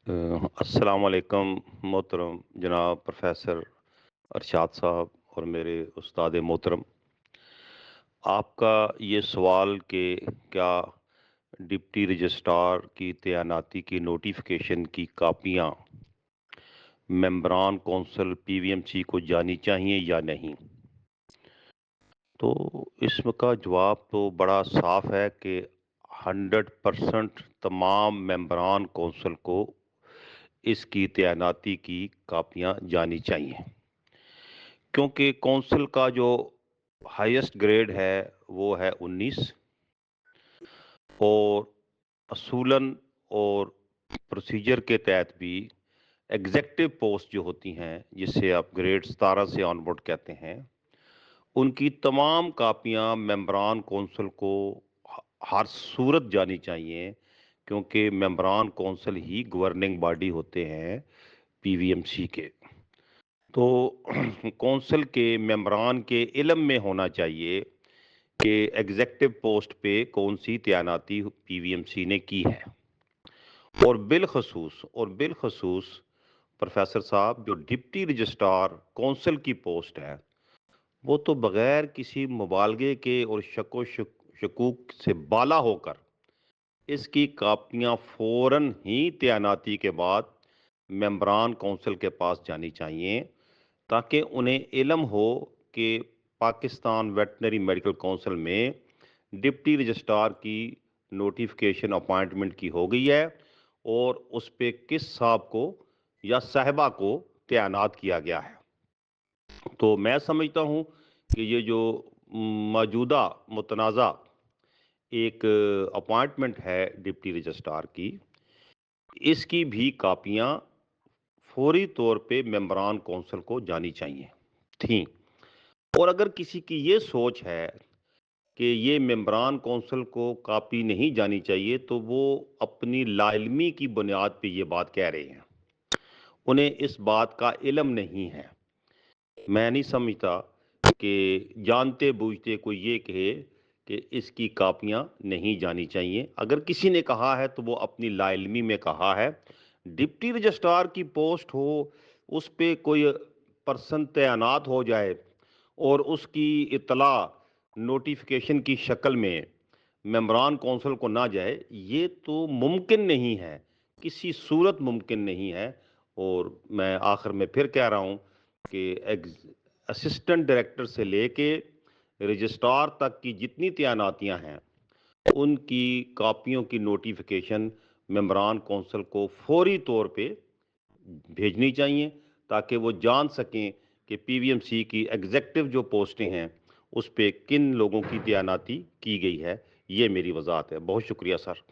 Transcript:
السلام علیکم محترم جناب پروفیسر ارشاد صاحب اور میرے استاد محترم، آپ کا یہ سوال کہ کیا ڈپٹی رجسٹرار کی تعیناتی کی نوٹیفکیشن کی کاپیاں ممبران کونسل پی وی ایم سی کو جانی چاہیے یا نہیں، تو اس کا جواب تو بڑا صاف ہے کہ 100% تمام ممبران کونسل کو اس کی تعیناتی کی کاپیاں جانی چاہیے، کیونکہ کونسل کا جو ہائیسٹ گریڈ ہے وہ ہے 19، اور اصولاً اور پروسیجر کے تحت بھی ایگزیکٹو پوسٹ جو ہوتی ہیں جس سے آپ گریڈ 17 سے آن بورڈ کہتے ہیں، ان کی تمام کاپیاں ممبران کونسل کو ہر صورت جانی چاہیے، کیونکہ ممبران کونسل ہی گورننگ باڈی ہوتے ہیں پی وی ایم سی کے۔ تو کونسل کے ممبران کے علم میں ہونا چاہیے کہ ایگزیکٹو پوسٹ پہ کون سی تعیناتی پی وی ایم سی نے کی ہے، اور بالخصوص پروفیسر صاحب جو ڈپٹی رجسٹرار کونسل کی پوسٹ ہے وہ تو بغیر کسی مبالغے کے اور شک و شکوک سے بالا ہو کر اس کی کاپیاں فوراً ہی تعیناتی کے بعد ممبران کونسل کے پاس جانی چاہیے، تاکہ انہیں علم ہو کہ پاکستان ویٹنری میڈیکل کونسل میں ڈپٹی رجسٹرار کی نوٹیفکیشن اپائنٹمنٹ کی ہو گئی ہے اور اس پہ کس صاحب کو یا صاحبہ کو تعینات کیا گیا ہے۔ تو میں سمجھتا ہوں کہ یہ جو موجودہ متنازع ایک اپوائنٹمنٹ ہے ڈپٹی رجسٹرار کی، اس کی بھی کاپیاں فوری طور پہ ممبران کونسل کو جانی چاہیے تھیں، اور اگر کسی کی یہ سوچ ہے کہ یہ ممبران کونسل کو کاپی نہیں جانی چاہیے تو وہ اپنی لا علمی کی بنیاد پہ یہ بات کہہ رہے ہیں، انہیں اس بات کا علم نہیں ہے۔ میں نہیں سمجھتا کہ جانتے بوجھتے کوئی یہ کہے کہ اس کی کاپیاں نہیں جانی چاہیے۔ اگر کسی نے کہا ہے تو وہ اپنی لا علمی میں کہا ہے۔ ڈپٹی رجسٹرار کی پوسٹ ہو، اس پہ کوئی پرسن تعینات ہو جائے اور اس کی اطلاع نوٹیفکیشن کی شکل میں ممبران کونسل کو نہ جائے، یہ تو ممکن نہیں ہے، کسی صورت ممکن نہیں ہے۔ اور میں آخر میں پھر کہہ رہا ہوں کہ اسسٹنٹ ڈائریکٹر سے لے کے رجسٹرار تک کی جتنی تعیناتیاں ہیں ان کی کاپیوں کی نوٹیفکیشن ممبران کونسل کو فوری طور پہ بھیجنی چاہیے، تاکہ وہ جان سکیں کہ پی وی ایم سی کی ایگزیکٹو جو پوسٹیں ہیں اس پہ کن لوگوں کی تعیناتی کی گئی ہے۔ یہ میری وضاحت ہے۔ بہت شکریہ سر۔